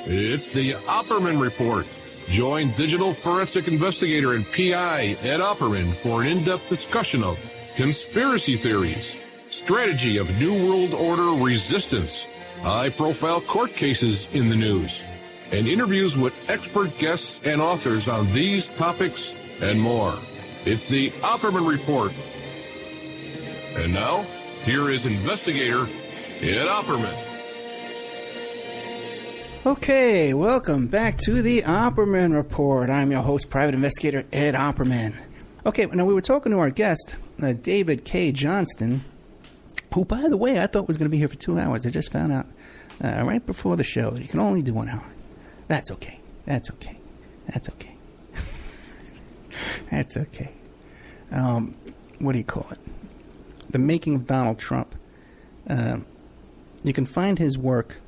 It's the Opperman Report. Join digital forensic investigator and PI Ed Opperman for an in-depth discussion of conspiracy theories, strategy of New World Order resistance, high-profile court cases in the news, and interviews with expert guests and authors on these topics and more. It's the Opperman Report. And now, here is investigator Ed Opperman. Okay, welcome back to the Opperman Report. I'm your host, Private Investigator Ed Opperman. Okay, now we were talking to our guest, David Cae Johnston, who, by the way, I thought was going to be here for 2 hours. I just found out right before the show that he can only do 1 hour. That's okay. That's okay. That's okay. That's okay. What do you call it? The Making of Donald Trump. You can find his work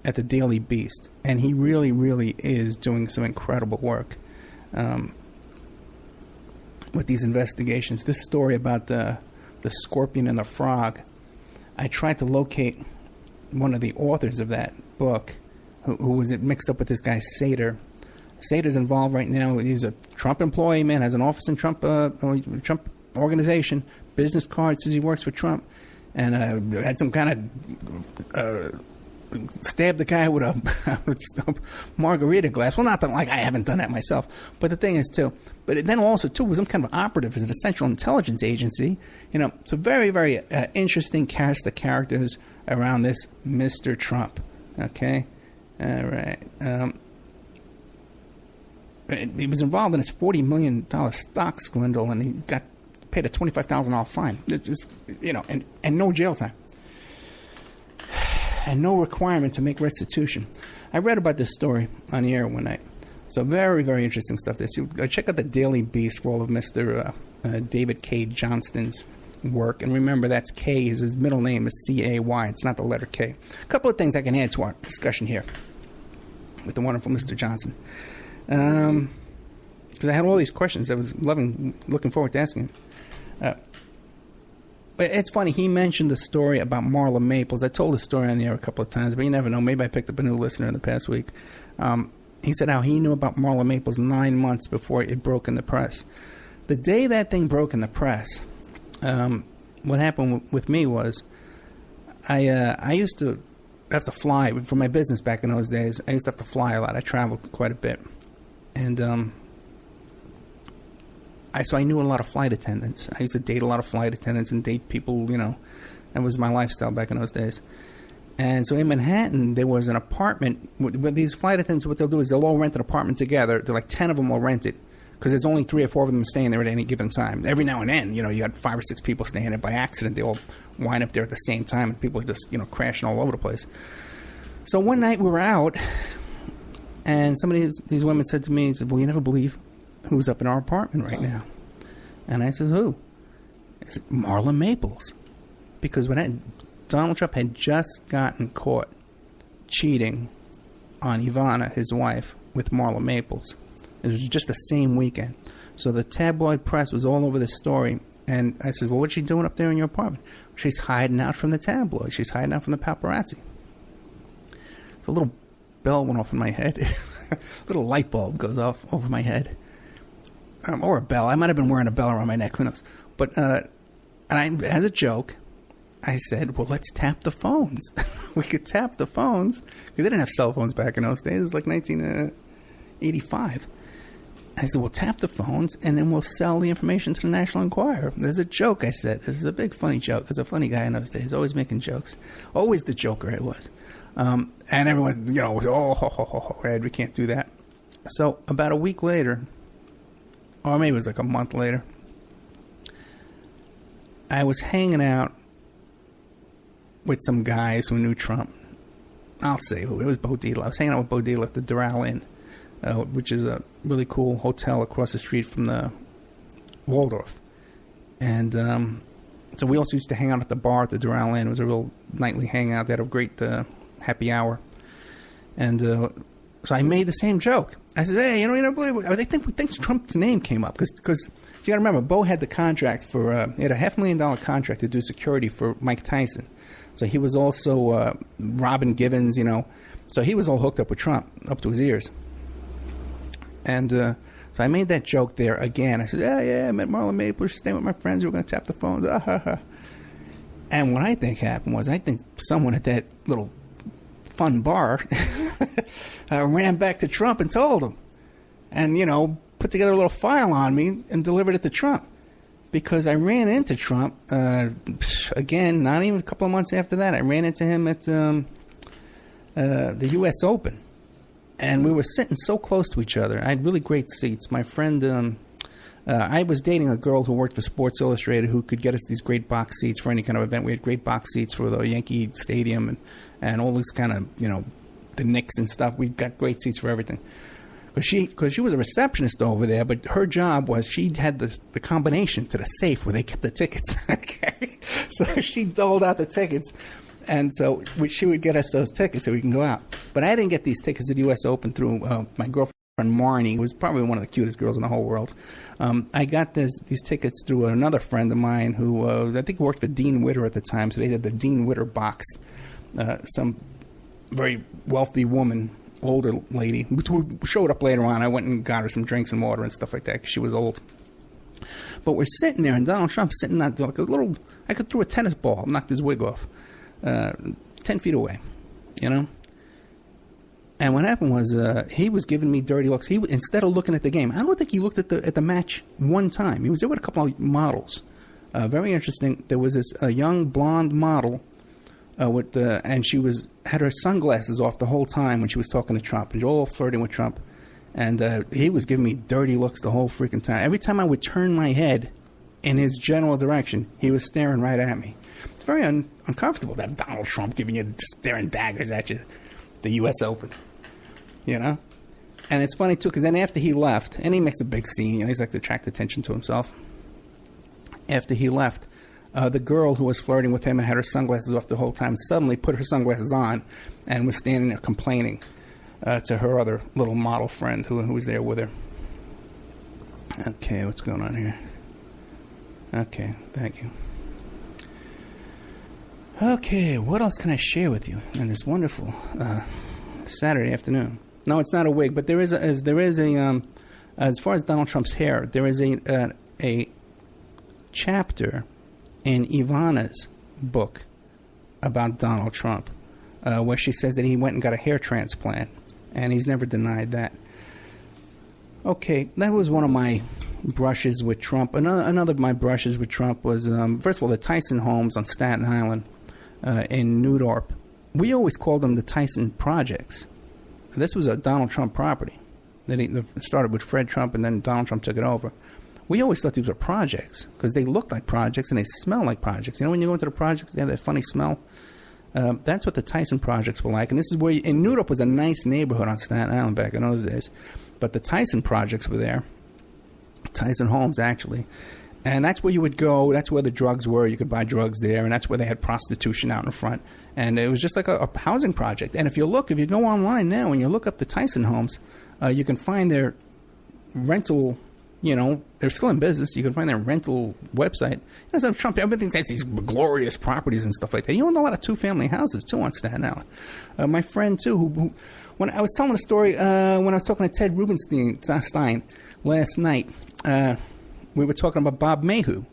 at the Daily Beast, and he really, really is doing some incredible work with these investigations. This story about the scorpion and the frog, I tried to locate one of the authors of that book, who was mixed up with this guy Sater. Sater's involved right now. He's a Trump employee, man, has an office in Trump organization, business card, says he works for Trump, and had some kind of stabbed the guy with a margarita glass. Well, not that I haven't done that myself, but the thing is but then also was some kind of operative as a Central Intelligence Agency. So very, very interesting cast of characters around this Mr. Trump. Okay, all right. He was involved in this $40 million stock swindle, and he got paid a $25,000 fine. And no jail time. And no requirement to make restitution. I read about this story on the air one night. So very, very interesting stuff. Check out the Daily Beast for all of Mr. David Cae Johnston's work. And remember, that's K. His middle name is C-A-Y. It's not the letter K. A couple of things I can add to our discussion here with the wonderful Mr. Johnson. Because I had all these questions I was looking forward to asking him. It's funny, he mentioned the story about Marla Maples. I told the story on the air a couple of times, but you never know. Maybe I picked up a new listener in the past week. He said how he knew about Marla Maples 9 months before it broke in the press. The day that thing broke in the press, what happened with me was I used to have to fly for my business back in those days. I used to have to fly a lot. I traveled quite a bit. And so I knew a lot of flight attendants. I used to date a lot of flight attendants and date people, that was my lifestyle back in those days. And so in Manhattan, there was an apartment with these flight attendants. What they'll do is they'll all rent an apartment together. They're like 10 of them will rent it because there's only 3 or 4 of them staying there at any given time. Every now and then, you got 5 or 6 people staying there by accident. They all wind up there at the same time, and people are just, crashing all over the place. So one night we were out, and these women said to me, well, you never believe who's up in our apartment right now. And I said, who? It's Marla Maples. Because Donald Trump had just gotten caught cheating on Ivana, his wife, with Marla Maples. It was just the same weekend. So the tabloid press was all over this story. And I said, well, what's she doing up there in your apartment? She's hiding out from the tabloid. She's hiding out from the paparazzi. So a little bell went off in my head. A little light bulb goes off over my head. Or a bell. I might have been wearing a bell around my neck. Who knows? But as a joke, I said, well, let's tap the phones. We could tap the phones. Because they didn't have cell phones back in those days. It was like 1985. I said, we'll tap the phones, and then we'll sell the information to the National Enquirer. There's a joke, I said. This is a big, funny joke. I was a funny guy in those days. Always making jokes. Always the joker I was. And everyone, was, Ed, we can't do that. So about a week later, or maybe it was like a month later, I was hanging out with some guys who knew Trump. I'll say who. It was Bo Dietl. I was hanging out with Bo Dietl at the Doral Inn, which is a really cool hotel across the street from the Waldorf. And so we also used to hang out at the bar at the Doral Inn. It was a real nightly hangout. They had a great happy hour. And so I made the same joke. I said, hey, you don't believe it. I think Trump's name came up. Because you got to remember, Bo had the contract for, he had a $500,000 contract to do security for Mike Tyson. So he was also Robin Givens, So he was all hooked up with Trump, up to his ears. And so I made that joke there again. I said, yeah, I met Marla Maples. She's staying with my friends. We were going to tap the phones. And what I think happened was, I think someone at that little fun bar ran back to Trump and told him. And, put together a little file on me and delivered it to Trump. Because I ran into Trump, again, not even a couple of months after that. I ran into him at the U.S. Open. And we were sitting so close to each other. I had really great seats. My friend, I was dating a girl who worked for Sports Illustrated who could get us these great box seats for any kind of event. We had great box seats for the Yankee Stadium and all this kind of, the Knicks and stuff. We got great seats for everything. Because she was a receptionist over there, but her job was she had the combination to the safe where they kept the tickets. Okay? So she doled out the tickets. And so she would get us those tickets so we can go out. But I didn't get these tickets at the U.S. Open through my girlfriend, Marnie, who was probably one of the cutest girls in the whole world. I got these tickets through another friend of mine who I think worked for Dean Witter at the time. So they had the Dean Witter box. Some very wealthy woman, older lady, who showed up later on. I went and got her some drinks and water and stuff like that because she was old. But we're sitting there, and Donald Trump's sitting on like a little, I could throw a tennis ball, knocked his wig off. 10 feet away, And what happened was he was giving me dirty looks. He instead of looking at the game, I don't think he looked at the match one time. He was there with a couple of models. Very interesting. There was this young blonde model and she had her sunglasses off the whole time when she was talking to Trump, and all flirting with Trump. And he was giving me dirty looks the whole freaking time. Every time I would turn my head in his general direction, he was staring right at me. It's very uncomfortable to have Donald Trump giving you staring daggers at you, the U.S. Open, And it's funny, too, because then after he left, and he makes a big scene, he's like to attract attention to himself. After he left, the girl who was flirting with him and had her sunglasses off the whole time suddenly put her sunglasses on and was standing there complaining to her other little model friend who was there with her. Okay, what's going on here? Okay, thank you. Okay, what else can I share with you on this wonderful Saturday afternoon? No, it's not a wig, but there is a as far as Donald Trump's hair, there is a chapter in Ivana's book about Donald Trump, where she says that he went and got a hair transplant, and he's never denied that. Okay, that was one of my brushes with Trump. Another of my brushes with Trump was, first of all, the Tyson homes on Staten Island. In Newdorp. We always called them the Tyson Projects. This was a Donald Trump property. It started with Fred Trump, and then Donald Trump took it over. We always thought these were projects because they looked like projects and they smell like projects. When you go into the projects, they have that funny smell. That's what the Tyson Projects were like. And this is where, and Newdorp was a nice neighborhood on Staten Island back in those days. But the Tyson Projects were there. Tyson Homes, actually. And that's where you would go. That's where the drugs were. You could buy drugs there. And that's where they had prostitution out in front. And it was just like a housing project. And if you go online now and you look up the Tyson homes, you can find their rental, they're still in business. You can find their rental website. So Trump, everything has these glorious properties and stuff like that. You own a lot of two-family houses, too, on Staten Island. My friend, too, who when I was telling a story, when I was talking to Ted Rubenstein last night, we were talking about Bob Mayhew.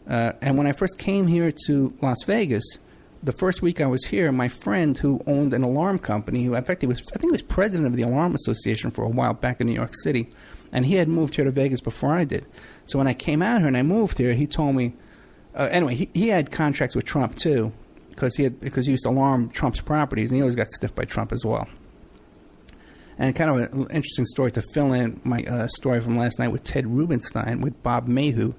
And when I first came here to Las Vegas, the first week I was here, my friend who owned an alarm company, who in fact I think he was president of the Alarm Association for a while back in New York City, and he had moved here to Vegas before I did. So when I came out here and I moved here, he told me, anyway, he had contracts with Trump too, because he used to alarm Trump's properties, and he always got stiffed by Trump as well. And kind of an interesting story to fill in my story from last night with Ted Rubenstein, with Bob Mayhew.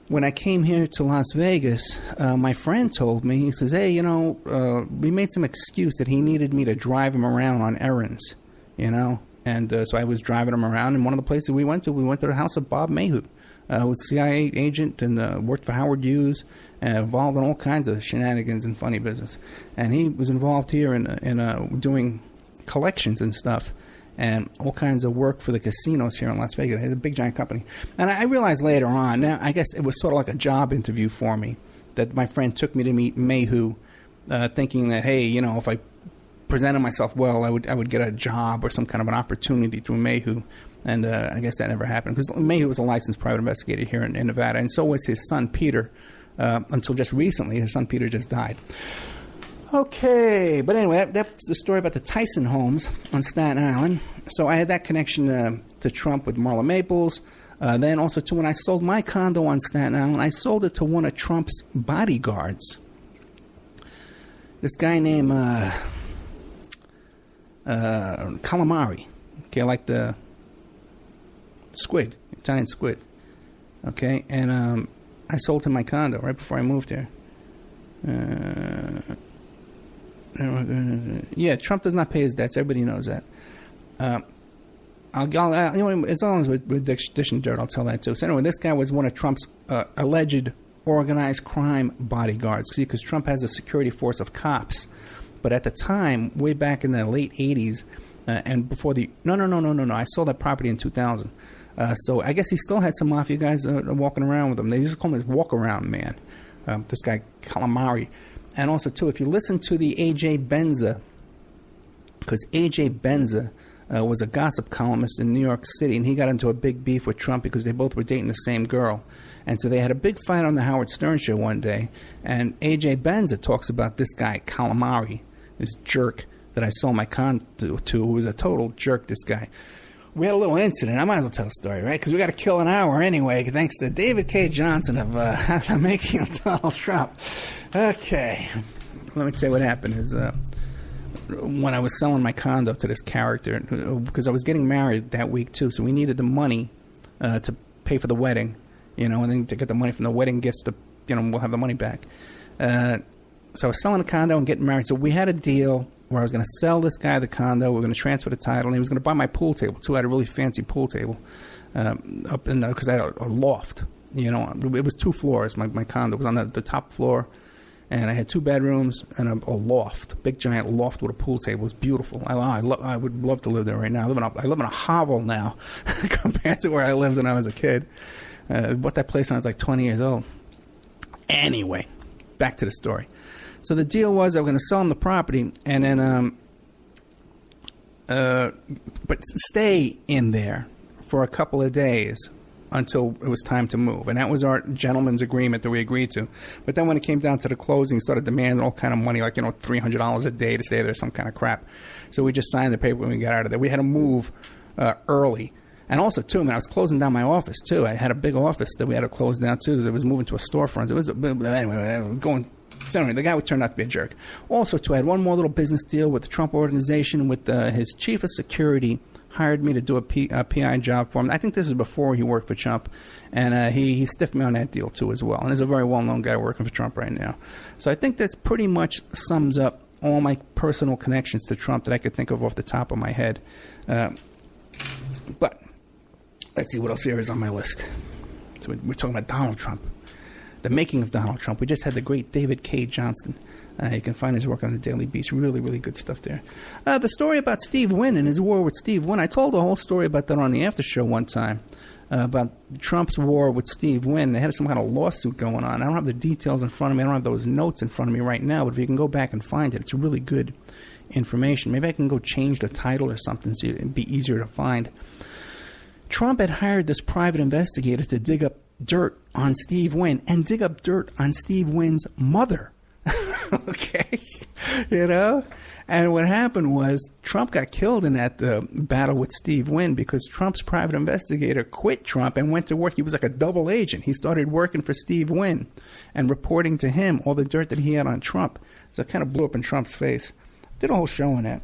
When I came here to Las Vegas, my friend told me, he says, hey, we made some excuse that he needed me to drive him around on errands, And so I was driving him around, and one of the places we went to the house of Bob Mayhew, who was a CIA agent and worked for Howard Hughes, involved in all kinds of shenanigans and funny business. And he was involved here in doing collections and stuff and all kinds of work for the casinos here in Las Vegas. It's a big, giant company. And I realized later on, now I guess it was sort of like a job interview for me, that my friend took me to meet Mayhew, thinking that, hey, if I presented myself well, I would get a job or some kind of an opportunity through Mayhew. And I guess that never happened because Mayhew was a licensed private investigator here in Nevada, and so was his son Peter. Until just recently, his son Peter just died. Okay, but anyway, that's the story about the Tyson homes on Staten Island. So I had that connection to Trump with Marla Maples. Then also, too, when I sold my condo on Staten Island, I sold it to one of Trump's bodyguards. This guy named Calamari. Okay, like the squid, Italian squid. Okay, and I sold him my condo right before I moved here. Yeah, Trump does not pay his debts. Everybody knows that. As long as with Dish and Dirt, I'll tell that too. So anyway, this guy was one of Trump's alleged organized crime bodyguards. See, because Trump has a security force of cops. But at the time, way back in the late 80s, and before the... No. I sold that property in 2000. So I guess he still had some mafia guys walking around with him. They used to call him his walk-around man, this guy Calamari. And also, too, if you listen to the A.J. Benza, because A.J. Benza was a gossip columnist in New York City, and he got into a big beef with Trump because they both were dating the same girl. And so they had a big fight on the Howard Stern show one day, and A.J. Benza talks about this guy, Calamari, this jerk that I sold my condo to, who was a total jerk, this guy. We had a little incident. I might as well tell the story, right? Because we got to kill an hour anyway, thanks to David Cae Johnston of The Making of Donald Trump. Okay. Let me tell you what happened is when I was selling my condo to this character, because I was getting married that week too, so we needed the money to pay for the wedding, and then to get the money from the wedding gifts to, we'll have the money back. So I was selling a condo and getting married. So we had a deal where I was going to sell this guy the condo. We were going to transfer the title, and he was going to buy my pool table too. I had a really fancy pool table up in because I had a loft. It was 2 floors. My condo was on the top floor, and I had 2 bedrooms and a loft, big giant loft with a pool table. It was beautiful. I would love to live there right now. I live in a hovel now compared to where I lived when I was a kid. I bought that place when I was like 20 years old. Anyway, back to the story. So the deal was I was going to sell him the property and then but stay in there for a couple of days until it was time to move. And that was our gentleman's agreement that we agreed to. But then when it came down to the closing, he started demanding all kind of money, like, $300 a day to stay there, some kind of crap. So we just signed the paper when we got out of there. We had to move early. And also, too, I was closing down my office, too. I had a big office that we had to close down, too, because it was moving to a storefront. It was, anyway, going... So anyway, the guy turned out to be a jerk. Also, too, I had one more little business deal with the Trump organization with his chief of security hired me to do a PI job for him. I think this is before he worked for Trump. And he stiffed me on that deal, too, as well. And he's a very well-known guy working for Trump right now. So I think that's pretty much sums up all my personal connections to Trump that I could think of off the top of my head. But let's see what else here is on my list. So we're talking about Donald Trump. The Making of Donald Trump. We just had the great David Cae Johnston. You can find his work on the Daily Beast. Really, really good stuff there. The story about Steve Wynn and his war with Steve Wynn. I told the whole story about that on the after show one time, about Trump's war with Steve Wynn. They had some kind of lawsuit going on. I don't have the details in front of me. I don't have those notes in front of me right now, but if you can go back and find it, it's really good information. Maybe I can go change the title or something so it'd be easier to find. Trump had hired this private investigator to dig up dirt on Steve Wynn and dig up dirt on Steve Wynn's mother. Okay? And what happened was Trump got killed in that battle with Steve Wynn because Trump's private investigator quit Trump and went to work. He was like a double agent. He started working for Steve Wynn and reporting to him all the dirt that he had on Trump. So it kind of blew up in Trump's face. Did a whole show on that.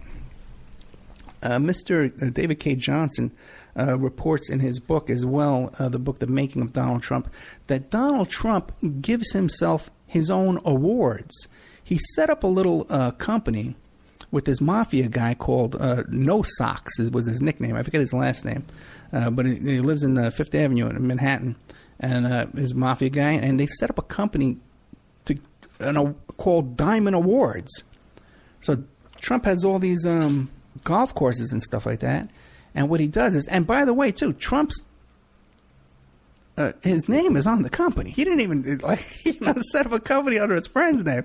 Mr. David Cae Johnston reports in his book as well, the book The Making of Donald Trump, that Donald Trump gives himself his own awards. He set up a little company with this mafia guy called No Socks was his nickname. I forget his last name, but he lives in Fifth Avenue in Manhattan, and his mafia guy, and they set up a company called Diamond Awards. So Trump has all these golf courses and stuff like that. And what he does is, and by the way, too, Trump's his name is on the company. He didn't even set up a company under his friend's name.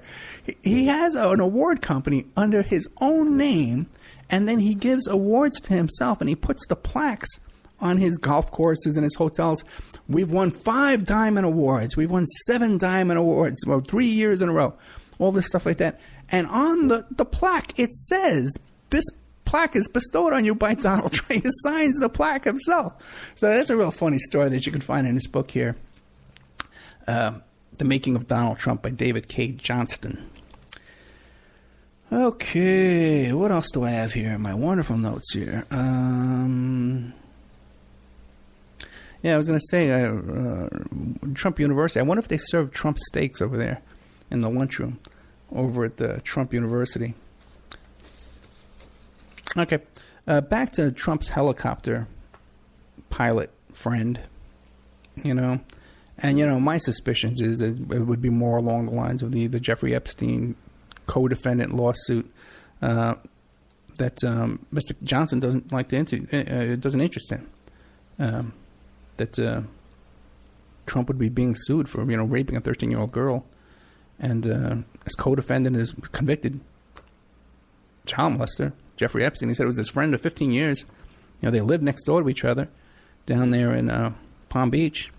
He has an award company under his own name, and then he gives awards to himself, and he puts the plaques on his golf courses and his hotels. We've won 5 diamond awards. We've won 7 diamond awards, 3 years in a row. All this stuff like that. And on the plaque, it says, this plaque is bestowed on you by Donald Trump. He signs the plaque himself. So that's a real funny story that you can find in this book here. The Making of Donald Trump by David Cae Johnston. Okay, what else do I have here in my wonderful notes here? Yeah, I was going to say, Trump University. I wonder if they serve Trump steaks over there in the lunchroom over at the Trump University. Okay, back to Trump's helicopter pilot friend, And, my suspicions is that it would be more along the lines of the Jeffrey Epstein co-defendant lawsuit that Mr. Johnson doesn't like to doesn't interest in. That Trump would be being sued for, raping a 13-year-old girl, and his co-defendant is convicted child molester, Jeffrey Epstein. He said it was his friend of 15 years. They lived next door to each other down there in Palm Beach.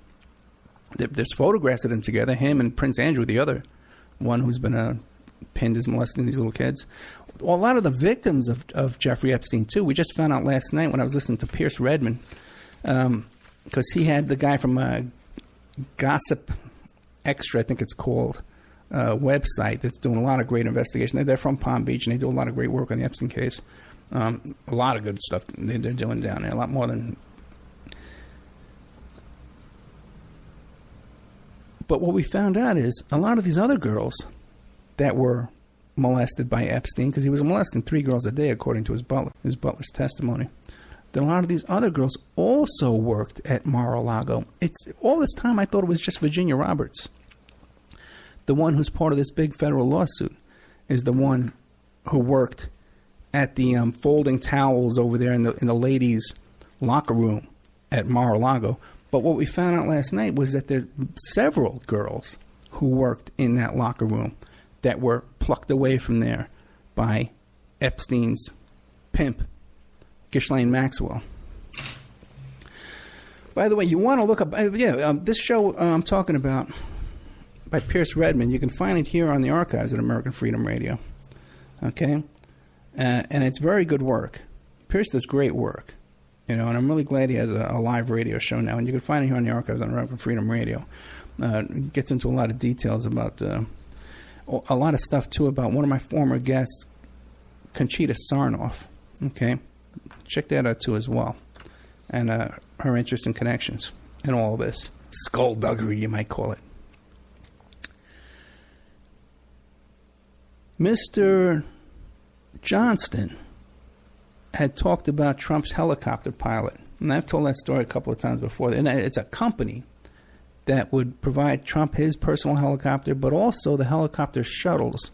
There's photographs of them together, him and Prince Andrew, the other one who's been pinned as molesting these little kids. Well, a lot of the victims of Jeffrey Epstein, too. We just found out last night when I was listening to Pierce Redmond, because he had the guy from Gossip Extra, I think it's called, website that's doing a lot of great investigation. They're from Palm Beach, and they do a lot of great work on the Epstein case. A lot of good stuff they're doing down there, a lot more than... But what we found out is a lot of these other girls that were molested by Epstein, because he was molesting 3 girls a day, according to his butler's testimony, that a lot of these other girls also worked at Mar-a-Lago. All this time I thought it was just Virginia Roberts. The one who's part of this big federal lawsuit is the one who worked at the folding towels over there in the ladies' locker room at Mar-a-Lago. But what we found out last night was that there's several girls who worked in that locker room that were plucked away from there by Epstein's pimp, Ghislaine Maxwell. By the way, you want to look up... this show I'm talking about by Pierce Redmond, you can find it here on the archives at American Freedom Radio. Okay? And it's very good work. Pierce does great work. And I'm really glad he has a live radio show now. And you can find it here on the archives on American Freedom Radio. Gets into a lot of details about a lot of stuff, too, about one of my former guests, Conchita Sarnoff. Okay? Check that out, too, as well. And her interest and connections in all this. Skullduggery, you might call it. Mr. Johnston had talked about Trump's helicopter pilot. And I've told that story a couple of times before. And it's a company that would provide Trump his personal helicopter, but also the helicopter shuttles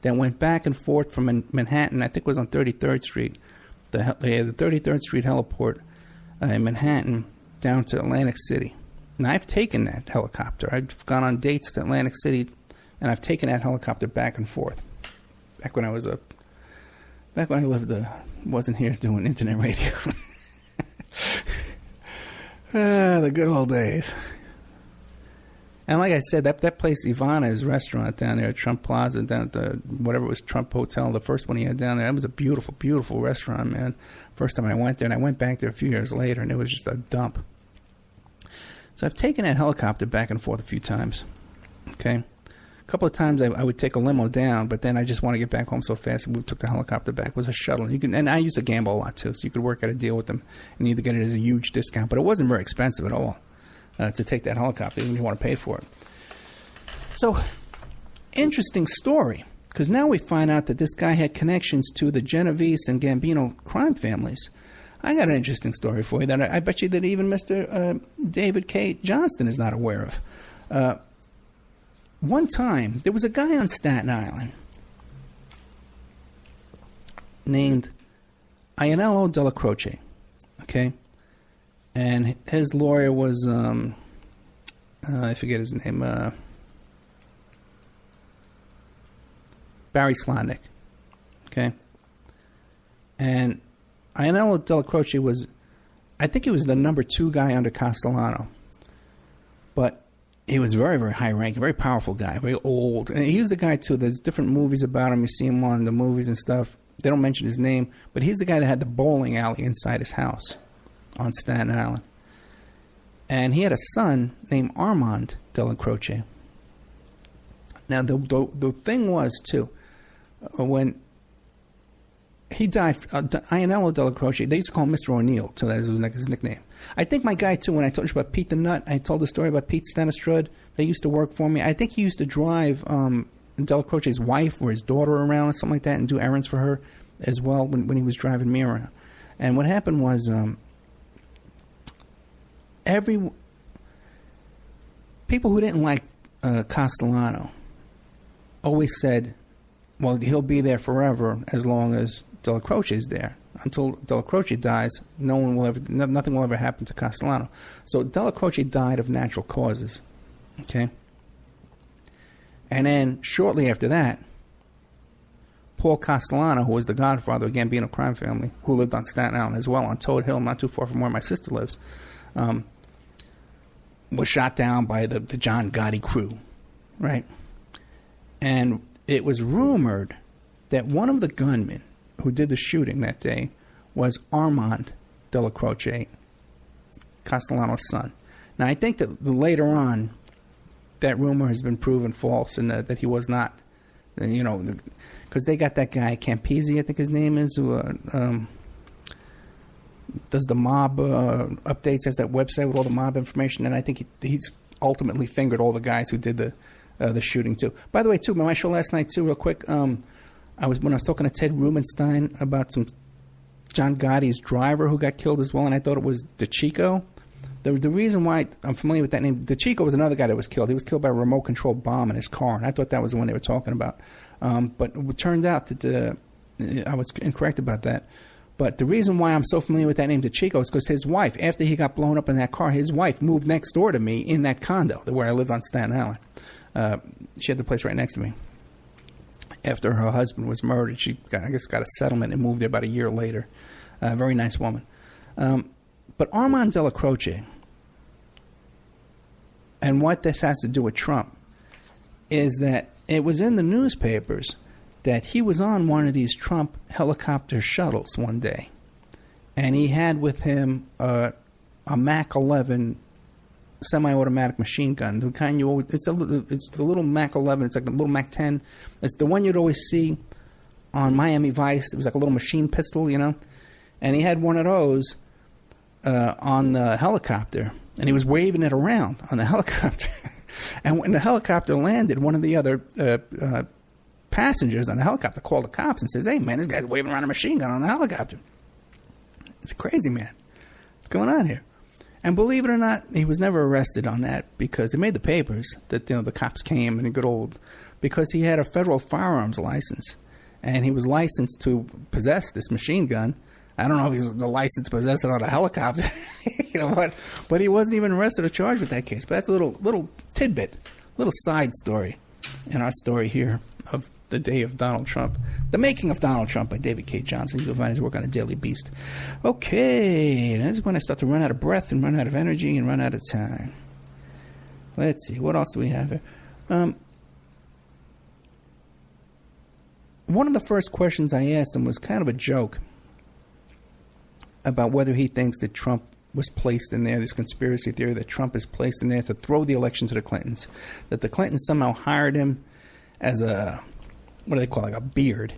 that went back and forth from Manhattan. I think it was on 33rd Street. The 33rd Street heliport in Manhattan down to Atlantic City. And I've taken that helicopter. I've gone on dates to Atlantic City, and I've taken that helicopter back and forth. Back when I lived, wasn't here doing internet radio. The good old days. And like I said, that place, Ivana's restaurant down there at Trump Plaza, down at the, whatever it was, Trump Hotel, the first one he had down there, that was a beautiful, beautiful restaurant, man. First time I went there, and I went back there a few years later, and it was just a dump. So I've taken that helicopter back and forth a few times, okay? A couple of times I would take a limo down, but then I just want to get back home so fast, and we took the helicopter back. It was a shuttle. And I used to gamble a lot, too, so you could work out a deal with them and either get it as a huge discount, but it wasn't very expensive at all. To take that helicopter, even if you want to pay for it. So, interesting story, because now we find out that this guy had connections to the Genovese and Gambino crime families. I got an interesting story for you that I bet you that even Mr. David Cae Johnston is not aware of. One time, there was a guy on Staten Island named Ionello Della Croce, okay? And his lawyer was I forget his name. Barry Slotnick. Okay? And Iannello Della Croce was, I think he was the number 2 guy under Castellano. But he was very, very high-ranking, very powerful guy, very old. And he's the guy, too. There's different movies about him. You see him on the movies and stuff. They don't mention his name. But he's the guy that had the bowling alley inside his house on Staten Island. And he had a son named Armand Della Croce. Now, the thing was, too, when he died, Iannello Della Croce, they used to call him Mr. O'Neill, so that was his nickname. I think my guy, too, when I told you about Pete the Nut, I told the story about Pete Stanistrud. They used to work for me. I think he used to drive Della Croce's wife or his daughter around or something like that and do errands for her as well when he was driving me around. And what happened was people who didn't like Castellano always said, well, he'll be there forever as long as Della Croce is there. Until Della Croce dies, nothing will ever happen to Castellano. So Della Croce died of natural causes. Okay? And then shortly after that, Paul Castellano, who was the godfather of the Gambino crime family, who lived on Staten Island as well, on Toad Hill, not too far from where my sister lives, was shot down by the John Gotti crew, right? And it was rumored that one of the gunmen who did the shooting that day was Armand Della Croce, Castellano's son. Now, I think that later on, that rumor has been proven false and that he was not, because they got that guy, Campisi, I think his name is, who does the mob updates, has that website with all the mob information, and I think he's ultimately fingered all the guys who did the shooting, too. By the way, too, my show last night, too, real quick, when I was talking to Ted Rubenstein about some John Gotti's driver who got killed as well, and I thought it was DeChico. The reason why I'm familiar with that name, DeChico was another guy that was killed. He was killed by a remote-controlled bomb in his car, and I thought that was the one they were talking about. But it turned out that I was incorrect about that. But the reason why I'm so familiar with that name, DeChico, is because his wife, after he got blown up in that car, his wife moved next door to me in that condo where I lived on Staten Island. She had the place right next to me. After her husband was murdered, she got a settlement and moved there about a year later. Very nice woman. But Armand Della Croce, and what this has to do with Trump, is that it was in the newspapers that he was on one of these Trump helicopter shuttles one day, and he had with him a Mac 11 semi-automatic machine gun. The kind you always, it's the little Mac 11. It's like the little Mac 10. It's the one you'd always see on Miami Vice. It was like a little machine pistol, and he had one of those on the helicopter, and he was waving it around on the helicopter. And when the helicopter landed, one of the other passengers on the helicopter called the cops and says, "Hey, man, this guy's waving around a machine gun on the helicopter. It's crazy, man. What's going on here?" And believe it or not, he was never arrested on that because it made the papers that the cops came and because he had a federal firearms license, and he was licensed to possess this machine gun. I don't know if he's the license to possess it on a helicopter, but he wasn't even arrested or charged with that case. But that's a little tidbit, little side story in our story here of the day of Donald Trump. The Making of Donald Trump by David Cae Johnston. You can find his work on the Daily Beast. Okay, this is when I start to run out of breath and run out of energy and run out of time. Let's see, what else do we have here? One of the first questions I asked him was kind of a joke about whether he thinks that Trump was placed in there, this conspiracy theory that Trump is placed in there to throw the election to the Clintons, that the Clintons somehow hired him as a, what do they call it, like a beard,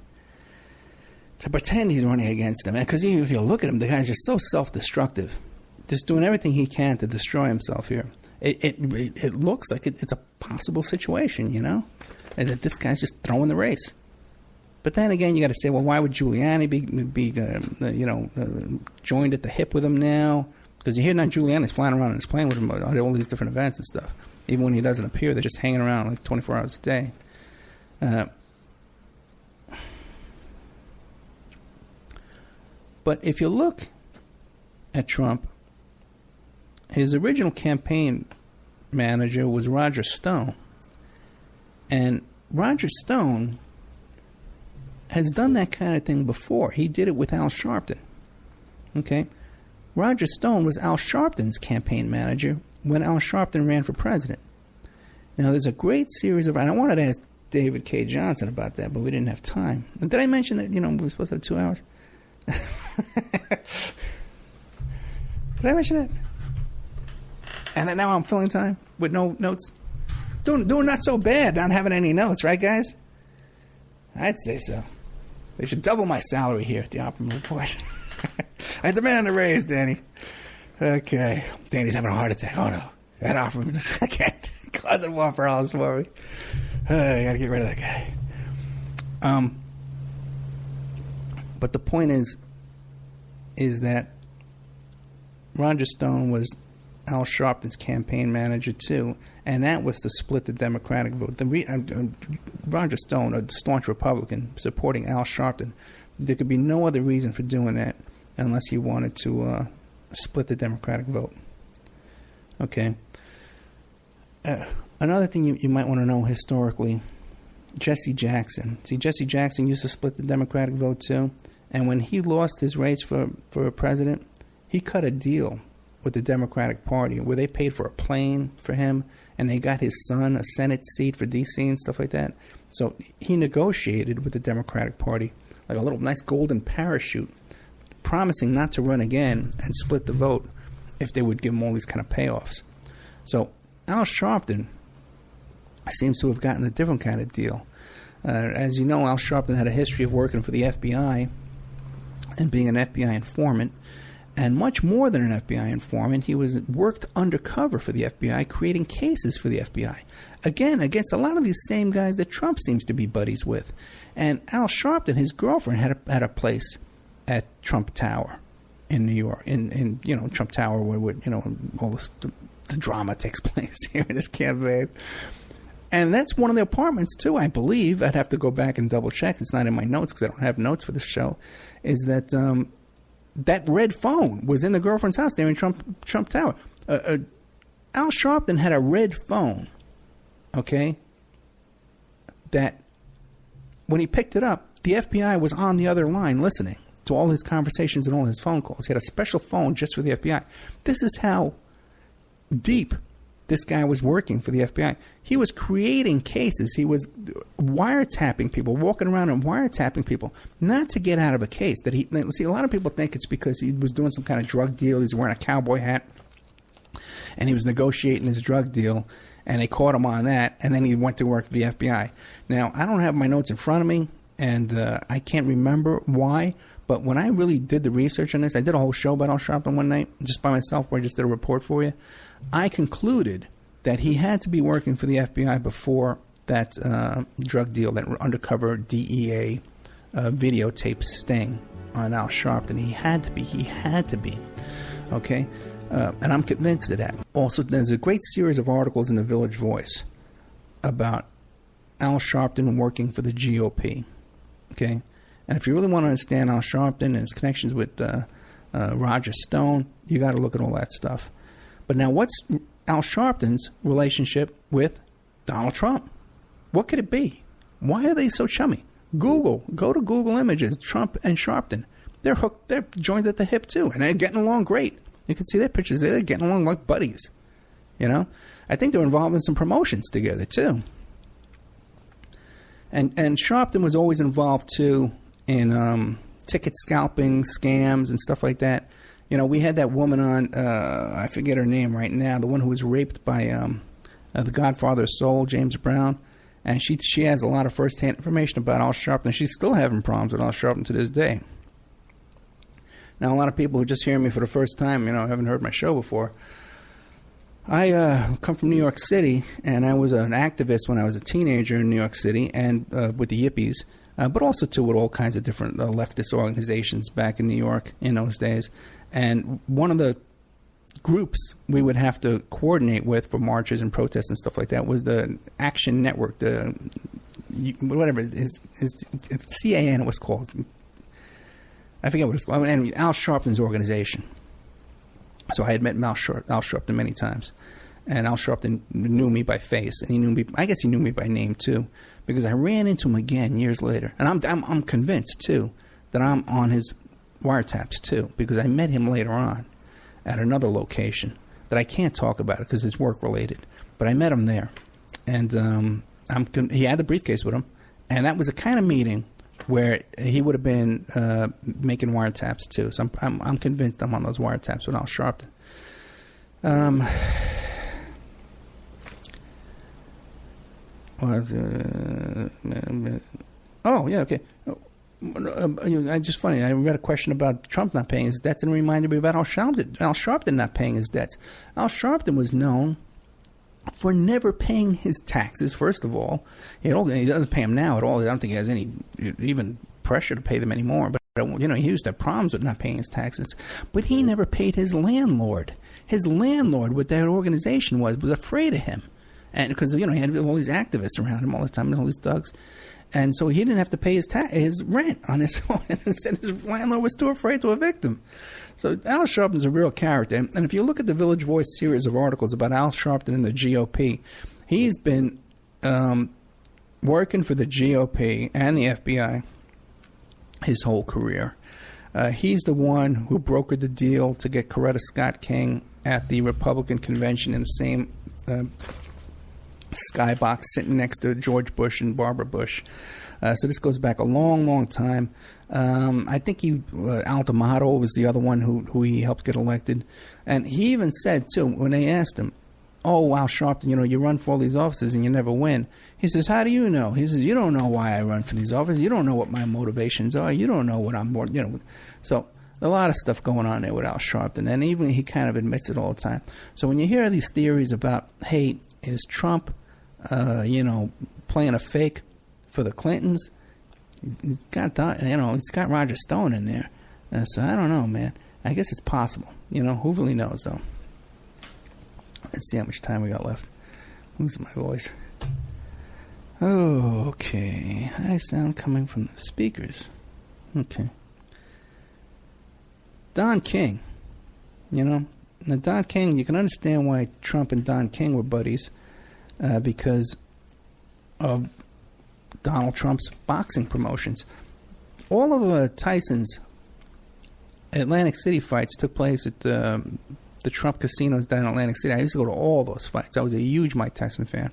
to pretend he's running against them. Because if you look at him, the guy's just so self-destructive, just doing everything he can to destroy himself here. It looks like it's a possible situation, and that this guy's just throwing the race. But then again, you got to say, well, why would Giuliani be joined at the hip with him now? Because you hear now Giuliani's flying around in his plane with him at all these different events and stuff. Even when he doesn't appear, they're just hanging around like 24 hours a day. But if you look at Trump, his original campaign manager was Roger Stone. And Roger Stone has done that kind of thing before. He did it with Al Sharpton. Okay? Roger Stone was Al Sharpton's campaign manager when Al Sharpton ran for president. Now, there's a great series of... And I wanted to ask David Cae Johnston about that, but we didn't have time. Did I mention that, we were supposed to have 2 hours? Did I mention that? And then now I'm filling time with no notes? Doing not so bad, not having any notes, right, guys? I'd say so. They should double my salary here at the Optimum Report. I demand a raise, Danny. Okay. Danny's having a heart attack. Oh, no. That Optimum, I can't. Causing more problems for me. I gotta get rid of that guy. But the point is that Roger Stone was Al Sharpton's campaign manager too, and that was to split the Democratic vote. Roger Stone, a staunch Republican, supporting Al Sharpton, there could be no other reason for doing that unless he wanted to split the Democratic vote. Okay. Another thing you might want to know historically, Jesse Jackson. See, Jesse Jackson used to split the Democratic vote too, and when he lost his race for president, he cut a deal with the Democratic Party where they paid for a plane for him, and they got his son a Senate seat for D.C. and stuff like that. So he negotiated with the Democratic Party like a little nice golden parachute, promising not to run again and split the vote if they would give him all these kind of payoffs. So Al Sharpton seems to have gotten a different kind of deal. As you know, Al Sharpton had a history of working for the FBI and being an FBI informant. And much more than an FBI informant, he worked undercover for the FBI, creating cases for the FBI. Again, against a lot of these same guys that Trump seems to be buddies with. And Al Sharpton, his girlfriend, had a place at Trump Tower in New York. In Trump Tower, where all this, the drama takes place here in this campaign. And that's one of the apartments, too, I believe. I'd have to go back and double-check. It's not in my notes because I don't have notes for this show. Is that that red phone was in the girlfriend's house there in Trump Tower. Al Sharpton had a red phone, okay, that when he picked it up, the FBI was on the other line listening to all his conversations and all his phone calls. He had a special phone just for the FBI. This is how deep this guy was working for the FBI. He was creating cases. He was wiretapping people, walking around and wiretapping people, not to get out of a case. See, a lot of people think it's because he was doing some kind of drug deal. He's wearing a cowboy hat, and he was negotiating his drug deal, and they caught him on that, and then he went to work for the FBI. Now, I don't have my notes in front of me, and I can't remember why, but when I really did the research on this, I did a whole show about Al Sharpton one night, just by myself, where I just did a report for you. I concluded that he had to be working for the FBI before that drug deal, that undercover DEA videotape sting on Al Sharpton. He had to be. Okay? And I'm convinced of that. Also, there's a great series of articles in the Village Voice about Al Sharpton working for the GOP. Okay? And if you really want to understand Al Sharpton and his connections with Roger Stone, you got to look at all that stuff. But now, what's Al Sharpton's relationship with Donald Trump? What could it be? Why are they so chummy? Go to Google Images, Trump and Sharpton. They're hooked, they're joined at the hip too, and they're getting along great. You can see their pictures, they're getting along like buddies. I think they're involved in some promotions together too. And Sharpton was always involved too in ticket scalping scams and stuff like that. We had that woman on, I forget her name right now, the one who was raped by the Godfather of Soul, James Brown. And she has a lot of first-hand information about Al Sharpton. She's still having problems with Al Sharpton to this day. Now, a lot of people who just hear me for the first time, haven't heard my show before. I come from New York City, and I was an activist when I was a teenager in New York City, and with the Yippies, but also too with all kinds of different leftist organizations back in New York in those days. And one of the groups we would have to coordinate with for marches and protests and stuff like that was the Action Network, whatever it's CAN it was called. I forget what it's called. Al Sharpton's organization. So I had met Al Sharpton many times. And Al Sharpton knew me by face, and he knew me. I guess he knew me by name too, because I ran into him again years later, and I'm convinced too that I'm on his wiretaps too, because I met him later on at another location that I can't talk about it because it's work related, but I met him there, and he had the briefcase with him, and that was the kind of meeting where he would have been making wiretaps too. So I'm convinced I'm on those wiretaps with Al Sharpton. Oh, yeah, okay. I just funny. I read a question about Trump not paying his debts, and it reminded me about Al Sharpton not paying his debts. Al Sharpton was known for never paying his taxes. First of all, he doesn't pay them now at all. I don't think he has any even pressure to pay them anymore. But he used to have problems with not paying his taxes. But he never paid his landlord. His landlord, what that organization was afraid of him. And because, he had all these activists around him all the time, and all these thugs. And so he didn't have to pay his rent on his own. And his landlord was too afraid to evict him. So Al Sharpton's a real character. And if you look at the Village Voice series of articles about Al Sharpton and the GOP, he's been working for the GOP and the FBI his whole career. He's the one who brokered the deal to get Coretta Scott King at the Republican convention in the same skybox sitting next to George Bush and Barbara Bush. So this goes back a long, long time. I think Al D'Amato was the other one who he helped get elected. And he even said, too, when they asked him, oh, Al Sharpton, you run for all these offices and you never win. He says, how do you know? He says, you don't know why I run for these offices. You don't know what my motivations are. You don't know what I'm more, So a lot of stuff going on there with Al Sharpton. And even he kind of admits it all the time. So when you hear these theories about, hey, is Trump, playing a fake for the Clintons? He's got, he's got Roger Stone in there. So I don't know, man. I guess it's possible. Who really knows, though? Let's see how much time we got left. Losing my voice. Oh, okay. High sound coming from the speakers. Okay. Don King. Now, Don King, you can understand why Trump and Don King were buddies. Because of Donald Trump's boxing promotions. All of Tyson's Atlantic City fights took place at the Trump casinos down in Atlantic City. I used to go to all those fights. I was a huge Mike Tyson fan.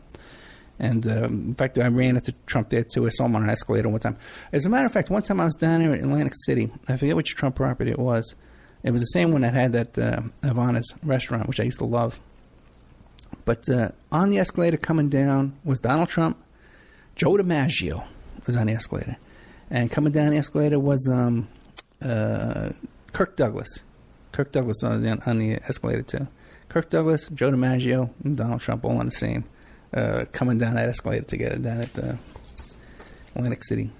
And in fact, I ran into Trump there too. I saw him on an escalator one time. As a matter of fact, one time I was down there in Atlantic City. I forget which Trump property it was. It was the same one that had that Havana's restaurant, which I used to love. But on the escalator coming down was Donald Trump. Joe DiMaggio was on the escalator. And coming down the escalator was Kirk Douglas. Kirk Douglas on the escalator too. Kirk Douglas, Joe DiMaggio, and Donald Trump all on the same, coming down that escalator together down at Atlantic City.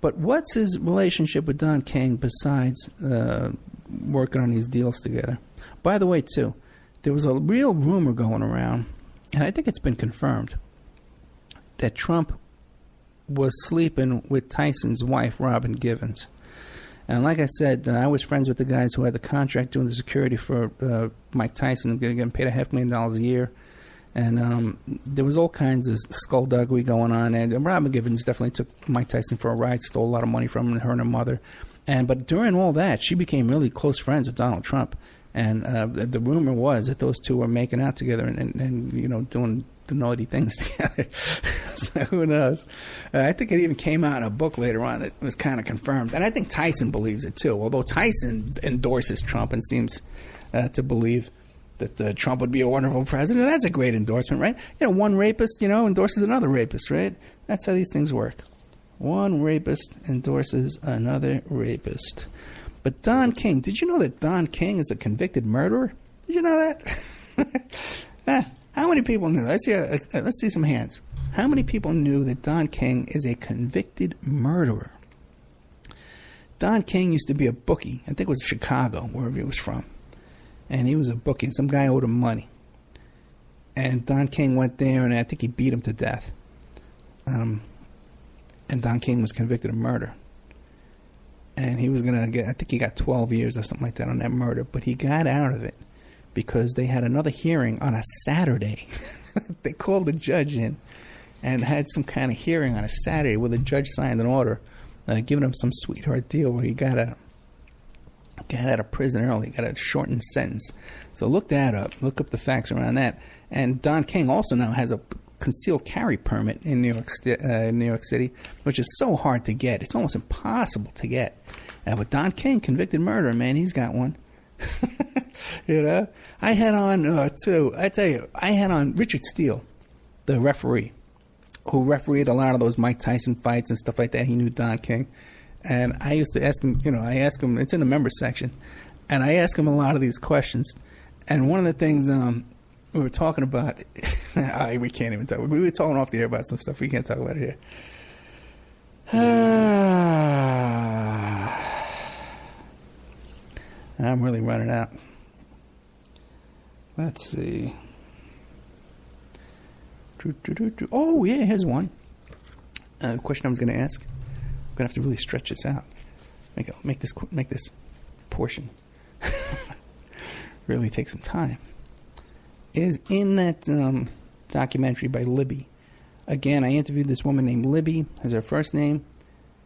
But what's his relationship with Don King besides working on these deals together? By the way, too, there was a real rumor going around, and I think it's been confirmed, that Trump was sleeping with Tyson's wife, Robin Givens. And like I said, I was friends with the guys who had the contract doing the security for Mike Tyson, getting paid $500,000 a year. And there was all kinds of skullduggery going on. And Robin Givens definitely took Mike Tyson for a ride, stole a lot of money from him, her and her mother. But during all that, she became really close friends with Donald Trump. And the rumor was that those two were making out together and doing the naughty things together. So who knows? I think it even came out in a book later on that was kind of confirmed. And I think Tyson believes it too, although Tyson endorses Trump and seems to believe that Trump would be a wonderful president. That's a great endorsement, right? One rapist, endorses another rapist, right? That's how these things work. One rapist endorses another rapist. But Don King, did you know that Don King is a convicted murderer? Did you know that? How many people knew? Let's see some hands. How many people knew that Don King is a convicted murderer? Don King used to be a bookie. I think it was Chicago, wherever he was from. And he was a bookie, and some guy owed him money. And Don King went there, and I think he beat him to death. And Don King was convicted of murder. And he was going to get, I think he got 12 years or something like that on that murder. But he got out of it because they had another hearing on a Saturday. They called the judge in and had some kind of hearing on a Saturday where the judge signed an order giving him some sweetheart deal where he got out of prison early, got a shortened sentence. So look that up. Look up the facts around that. And Don King also now has a concealed carry permit in New York City, which is so hard to get. It's almost impossible to get. But Don King, convicted murderer, man, he's got one. You know, I had on Richard Steele, the referee, who refereed a lot of those Mike Tyson fights and stuff like that. He knew Don King. And I used to ask him, it's in the members section, and I ask him a lot of these questions. And one of the things we were talking about, we can't even talk. We were talking off the air about some stuff. We can't talk about it here. I'm really running out. Let's see. Oh, yeah, here's one. Question I was going to ask. I'm going to have to really stretch this out. Make this portion really take some time. Is in that documentary by Libby. Again, I interviewed this woman named Libby, as her first name,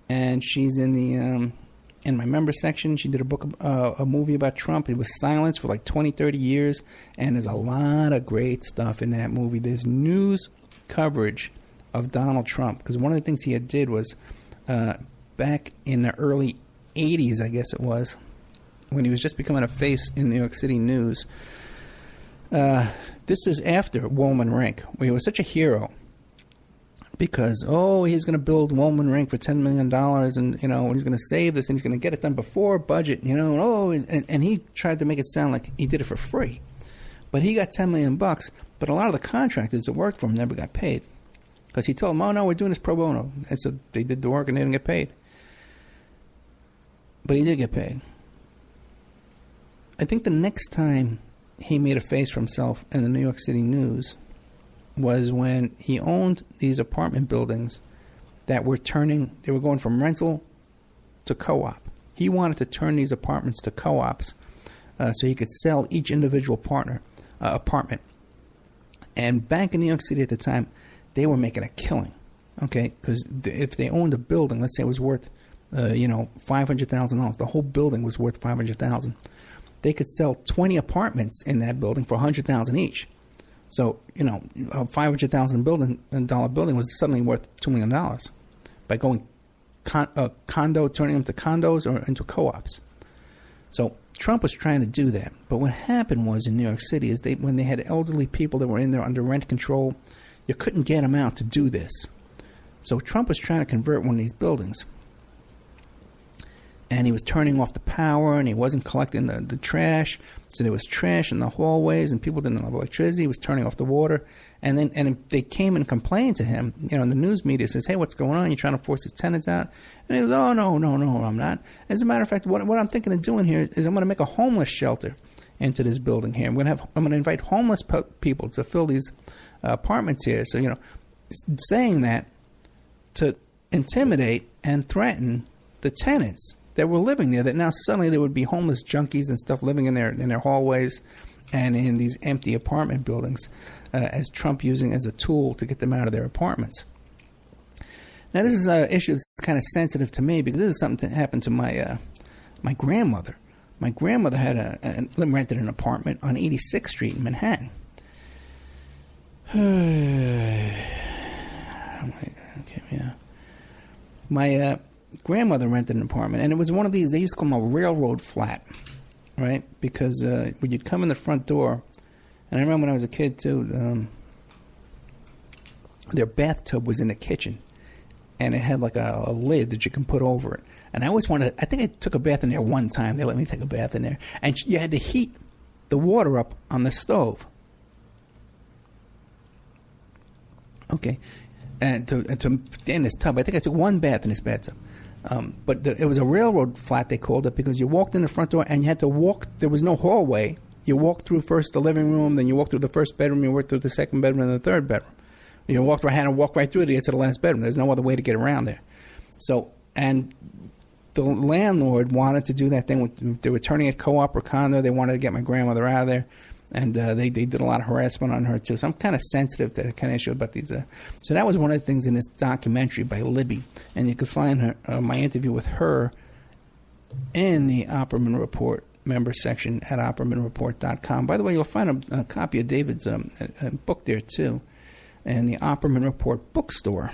and she's in the in my member section. She did a movie about Trump. It was silenced for like 20, 30 years, and there's a lot of great stuff in that movie. There's news coverage of Donald Trump, because one of the things he did was back in the early 80s, I guess it was, when he was just becoming a face in New York City news. This is after Woolman Rink, where he was such a hero because, he's going to build Woolman Rink for $10 million and, he's going to save this and he's going to get it done before budget, and he tried to make it sound like he did it for free. But he got $10 million, but a lot of the contractors that worked for him never got paid because he told them, oh, no, we're doing this pro bono. And so they did the work and they didn't get paid. But he did get paid. I think the next time he made a face for himself in the New York City news was when he owned these apartment buildings that were they were going from rental to co-op. He wanted to turn these apartments to co-ops so he could sell each individual apartment. And back in New York City at the time, they were making a killing, okay? Because if they owned a building, let's say it was worth, $500,000, the whole building was worth $500,000. They could sell 20 apartments in that building for $100,000 each. So, a $500,000 dollar building was suddenly worth $2 million by going turning them to condos or into co-ops. So Trump was trying to do that. But what happened was in New York City is when they had elderly people that were in there under rent control, you couldn't get them out to do this. So Trump was trying to convert one of these buildings. And he was turning off the power, and he wasn't collecting the trash. So there was trash in the hallways, and people didn't have electricity. He was turning off the water. And they came and complained to him. And the news media says, hey, what's going on? You're trying to force his tenants out? And he goes, oh, no, I'm not. As a matter of fact, what I'm thinking of doing here is I'm going to make a homeless shelter into this building here. I'm going to invite homeless people to fill these apartments here. So, saying that to intimidate and threaten the tenants that were living there, that now suddenly there would be homeless junkies and stuff living in their hallways and in these empty apartment buildings, as Trump using as a tool to get them out of their apartments. Now, this is an issue that's kind of sensitive to me because this is something that happened to my grandmother. My grandmother had rented an apartment on 86th Street in Manhattan. My grandmother rented an apartment, and it was one of these, they used to call them a railroad flat, right? Because when you'd come in the front door, and I remember when I was a kid too, their bathtub was in the kitchen, and it had like a lid that you can put over it. And I always wanted, I think I took a bath in there one time. They let me take a bath in there. And you had to heat the water up on the stove. Okay. And in this tub, I think I took one bath in this bathtub. But it was a railroad flat, they called it, because you walked in the front door and you had to walk. There was no hallway. You walked through first the living room, then you walked through the first bedroom, you walked through the second bedroom and the third bedroom. You walked right, had to walk right through to get to the last bedroom. There's no other way to get around there. So, and the landlord wanted to do that thing. They were turning it co-op or condo. They wanted to get my grandmother out of there. And they did a lot of harassment on her, too. So I'm kind of sensitive to that kind of issue about these. So that was one of the things in this documentary by Libby. And you could find her, my interview with her in the Opperman Report member section at oppermanreport.com. By the way, you'll find a copy of David's book there, too, in the Opperman Report bookstore.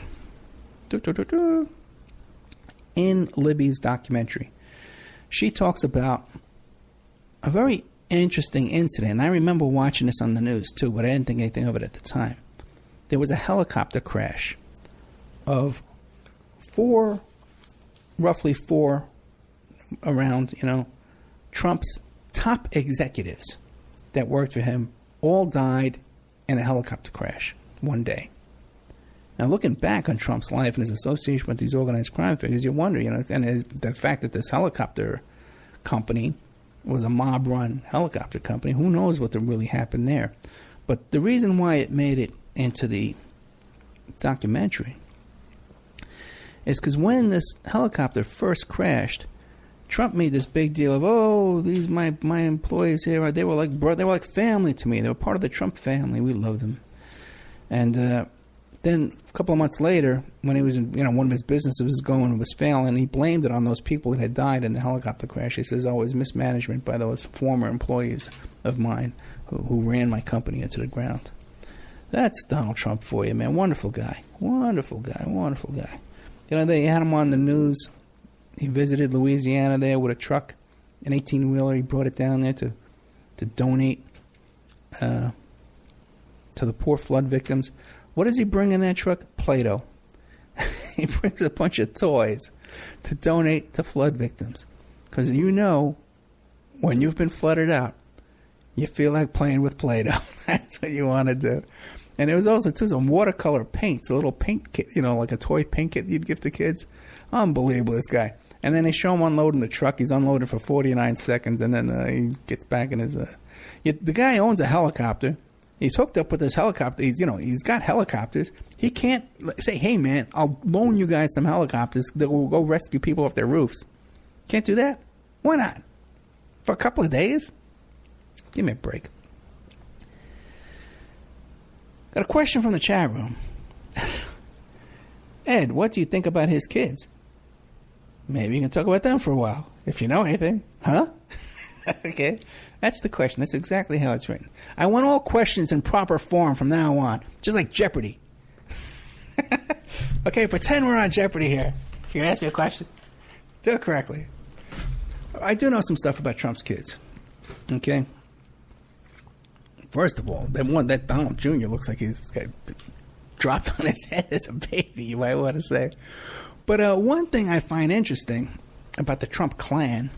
In Libby's documentary, she talks about a very interesting incident. And I remember watching this on the news, too, but I didn't think anything of it at the time. There was a helicopter crash of roughly four around, Trump's top executives that worked for him all died in a helicopter crash one day. Now, looking back on Trump's life and his association with these organized crime figures, you wonder, and the fact that this helicopter company was a mob-run helicopter company, who knows what really happened there. But the reason why it made it into the documentary is because when this helicopter first crashed, Trump made this big deal of, these my employees here, they were like family to me. They were part of the Trump family. We love them. And then a couple of months later, when he was in, one of his businesses was failing, he blamed it on those people that had died in the helicopter crash. He says, it was mismanagement by those former employees of mine who ran my company into the ground. That's Donald Trump for you, man. Wonderful guy. Wonderful guy. Wonderful guy. They had him on the news. He visited Louisiana there with a truck, an 18-wheeler. He brought it down there to donate to the poor flood victims. What does he bring in that truck? Play-Doh. He brings a bunch of toys to donate to flood victims. Because when you've been flooded out, you feel like playing with Play-Doh. That's what you want to do. And there was also, too, some watercolor paints, a little paint kit, like a toy paint kit you'd give to kids. Unbelievable, this guy. And then they show him unloading the truck. He's unloaded for 49 seconds, and then he gets back in his... the guy owns a helicopter. He's hooked up with this helicopter. He's got helicopters. He can't say, hey, man, I'll loan you guys some helicopters that will go rescue people off their roofs. Can't do that? Why not? For a couple of days? Give me a break. Got a question from the chat room. Ed, what do you think about his kids? Maybe you can talk about them for a while, if you know anything. Huh? Okay. That's the question. That's exactly how it's written. I want all questions in proper form from now on, just like Jeopardy. Okay, pretend we're on Jeopardy here. If you're going to ask me a question, do it correctly. I do know some stuff about Trump's kids. Okay? First of all, that Donald Jr. looks like he's got dropped on his head as a baby, you might want to say. But one thing I find interesting about the Trump clan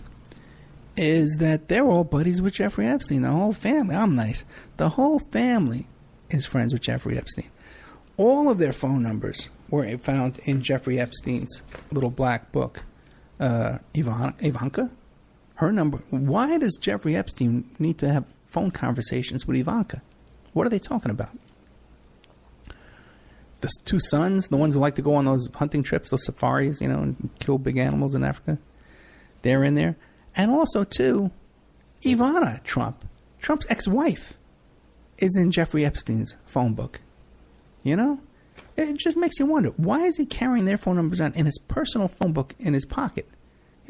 is that they're all buddies with Jeffrey Epstein. The whole family. I'm nice. The whole family is friends with Jeffrey Epstein. All of their phone numbers were found in Jeffrey Epstein's little black book. Ivanka? Her number. Why does Jeffrey Epstein need to have phone conversations with Ivanka? What are they talking about? The two sons, the ones who like to go on those hunting trips, those safaris, and kill big animals in Africa, they're in there. And also, too, Ivana Trump, Trump's ex-wife, is in Jeffrey Epstein's phone book. It just makes you wonder, why is he carrying their phone numbers on in his personal phone book in his pocket?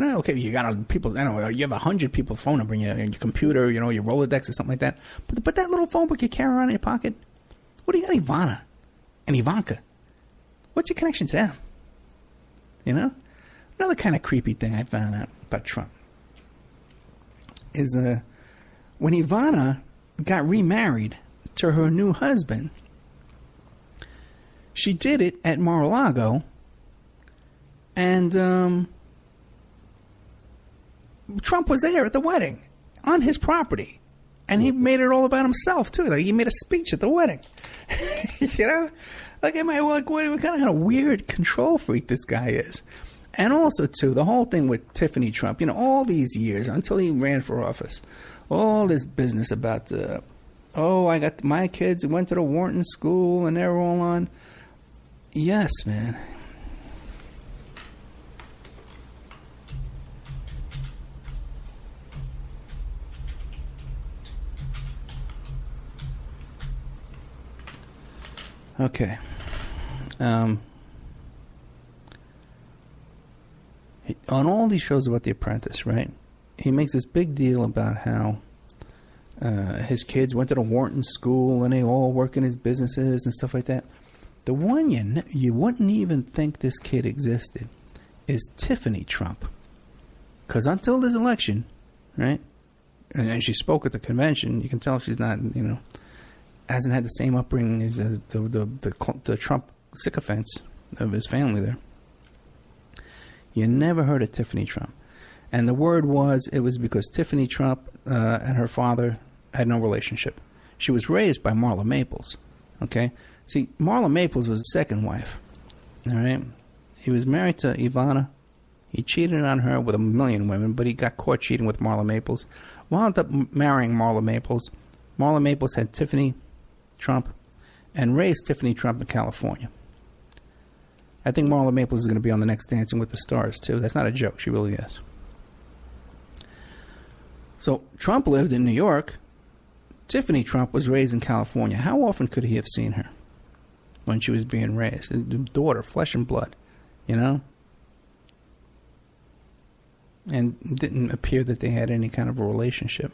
Okay, you got people, you have 100 people's phone number in your computer, your Rolodex or something like that. But that little phone book you carry around in your pocket, what do you got, Ivana and Ivanka? What's your connection to them? Another kind of creepy thing I found out about Trump is when Ivana got remarried to her new husband, she did it at Mar-a-Lago, and Trump was there at the wedding on his property, and he made it all about himself too. Like, he made a speech at the wedding. What kind of weird control freak this guy is. And also, too, the whole thing with Tiffany Trump, all these years until he ran for office, all this business about, I got my kids who went to the Wharton School and they're all on. Yes, man. Okay. On all these shows about The Apprentice, right? He makes this big deal about how his kids went to the Wharton School and they all work in his businesses and stuff like that. The one you wouldn't even think this kid existed is Tiffany Trump. Because until this election, right? And she spoke at the convention. You can tell she's not, hasn't had the same upbringing as the Trump sycophants of his family there. You never heard of Tiffany Trump. And the word it was because Tiffany Trump and her father had no relationship. She was raised by Marla Maples. Okay? See, Marla Maples was his second wife. All right? He was married to Ivana. He cheated on her with a million women, but he got caught cheating with Marla Maples. Wound up marrying Marla Maples. Marla Maples had Tiffany Trump and raised Tiffany Trump in California. I think Marla Maples is going to be on the next Dancing with the Stars, too. That's not a joke. She really is. So Trump lived in New York. Tiffany Trump was raised in California. How often could he have seen her when she was being raised? His daughter, flesh and blood, And it didn't appear that they had any kind of a relationship.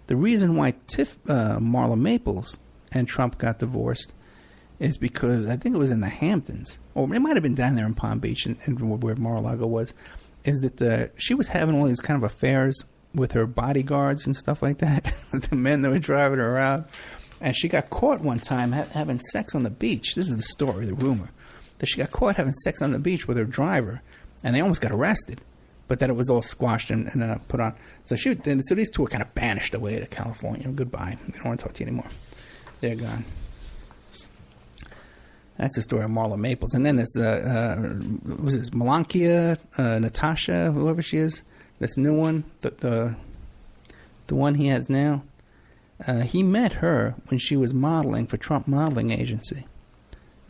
The reason why Marla Maples and Trump got divorced is because I think it was in the Hamptons, or it might have been down there in Palm Beach and where Mar-a-Lago was, is that she was having all these kind of affairs with her bodyguards and stuff like that, the men that were driving her around. And she got caught one time having sex on the beach. This is the story, the rumor, that she got caught having sex on the beach with her driver, and they almost got arrested. But then it was all squashed and put on. So these two were kind of banished away to California. Goodbye. They don't want to talk to you anymore. They're gone. That's the story of Marla Maples. And then there's, was this Malankia, Natasha, whoever she is, this new one, the one he has now. He met her when she was modeling for Trump Modeling Agency.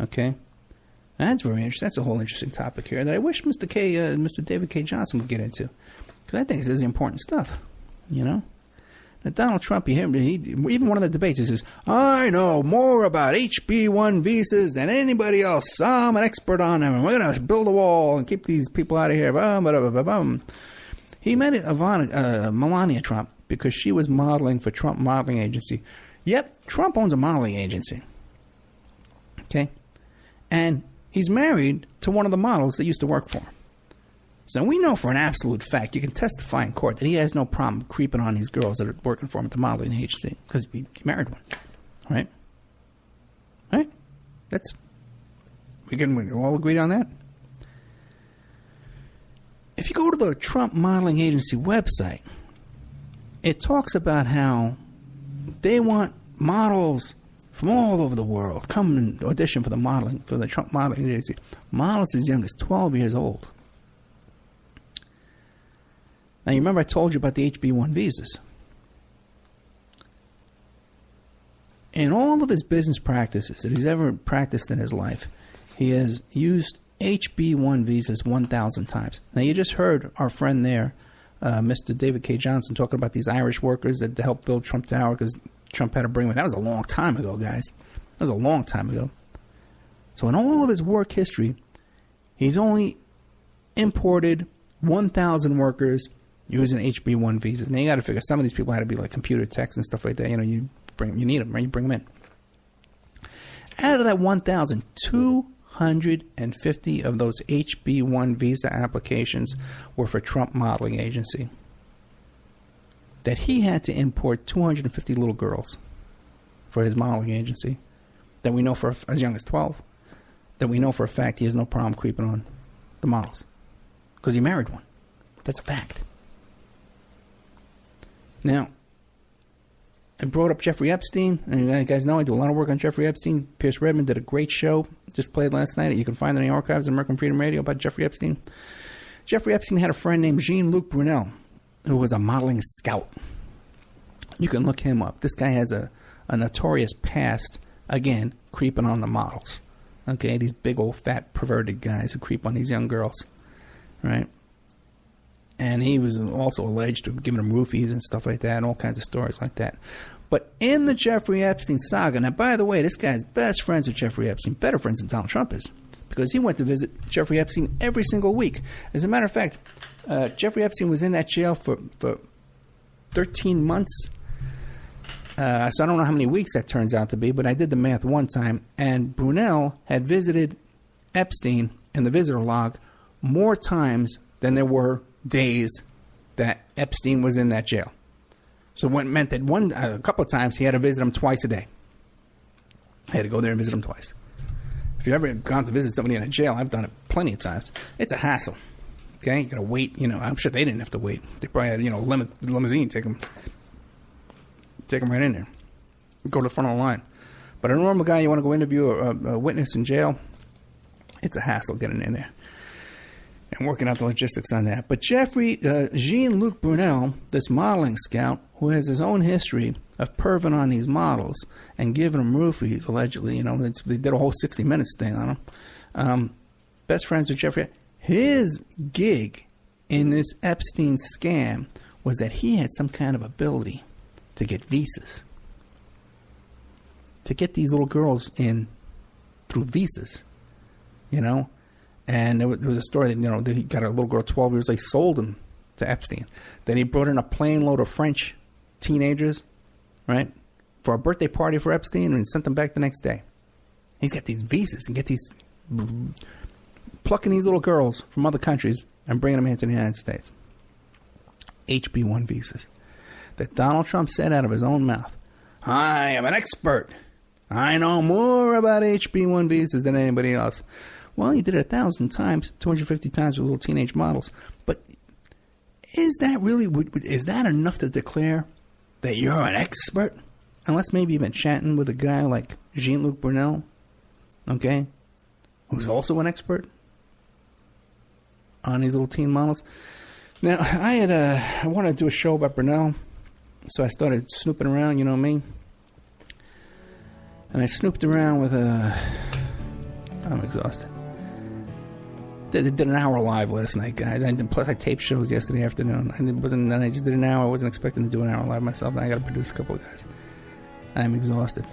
Okay? And that's very interesting. That's a whole interesting topic here that I wish Mr. David Cae Johnston would get into. Because I think this is important stuff, Now, Donald Trump, even one of the debates, he says, I know more about HB1 visas than anybody else. I'm an expert on them, and we're going to build a wall and keep these people out of here. He met Melania Trump because she was modeling for Trump Modeling Agency. Yep, Trump owns a modeling agency. Okay? And he's married to one of the models that used to work for him. So we know for an absolute fact, you can testify in court that he has no problem creeping on these girls that are working for him at the modeling agency because he married one. Right? Right? We can all agree on that? If you go to the Trump Modeling Agency website, it talks about how they want models from all over the world come and audition for the Trump Modeling Agency. Models as young as 12 years old. Now, you remember I told you about the HB1 visas. In all of his business practices that he's ever practiced in his life, he has used HB1 visas 1,000 times. Now, you just heard our friend there, Mr. David Cae Johnston, talking about these Irish workers that helped build Trump Tower because Trump had to bring them. That was a long time ago, guys. That was a long time ago. So in all of his work history, he's only imported 1,000 workers using HB1 visas. Now you got to figure some of these people had to be like computer techs and stuff like that. You need them, right? You bring them in. Out of that 1,000, 250 of those HB1 visa applications were for Trump Modeling Agency. That he had to import 250 little girls for his modeling agency. That we know for as young as 12. That we know for a fact he has no problem creeping on the models because he married one. That's a fact. Now, I brought up Jeffrey Epstein, and you guys know I do a lot of work on Jeffrey Epstein. Pierce Redmond did a great show, just played last night. You can find it in the archives of American Freedom Radio about Jeffrey Epstein. Jeffrey Epstein had a friend named Jean-Luc Brunel, who was a modeling scout. You can look him up. This guy has a notorious past, again, creeping on the models. Okay, these big old fat perverted guys who creep on these young girls, right? And he was also alleged to have given them roofies and stuff like that, and all kinds of stories like that. But in the Jeffrey Epstein saga, now, by the way, this guy's best friends with Jeffrey Epstein, better friends than Donald Trump is, because he went to visit Jeffrey Epstein every single week. As a matter of fact, Jeffrey Epstein was in that jail for 13 months. So I don't know how many weeks that turns out to be, but I did the math one time, and Brunel had visited Epstein in the visitor log more times than there were days that Epstein was in that jail. So what meant that a couple of times he had to visit him twice a day. I had to go there and visit him twice. If you've ever gone to visit somebody in a jail, I've done it plenty of times. It's a hassle. Okay, you got to wait. I'm sure they didn't have to wait. They probably had limousine take them right in there, go to the front of the line. But a normal guy, you want to go interview a witness in jail, it's a hassle getting in there and working out the logistics on that. But Jeffrey, Jean-Luc Brunel, this modeling scout who has his own history of perving on these models and giving them roofies, allegedly, they did a whole 60 Minutes thing on him. Best friends with Jeffrey. His gig in this Epstein scam was that he had some kind of ability to get visas, to get these little girls in through visas, And there was a story that, that he got a little girl 12 years old, sold him to Epstein. Then he brought in a plane load of French teenagers, right, for a birthday party for Epstein and sent them back the next day. He's got these visas and plucking these little girls from other countries and bringing them into the United States. HB1 visas. That Donald Trump said out of his own mouth, I am an expert. I know more about HB1 visas than anybody else. Well, he did it 1,000 times, 250 times with little teenage models. But is that enough to declare that you're an expert? Unless maybe you've been chatting with a guy like Jean-Luc Brunel, okay, who's also an expert on these little teen models. Now, I wanted to do a show about Brunel, so I started snooping around, you know me. And I snooped around with I'm exhausted. Did an hour live last night, guys. Plus, I taped shows yesterday afternoon. I just did an hour. I wasn't expecting to do an hour live myself. And I got to produce a couple of guys. I'm exhausted.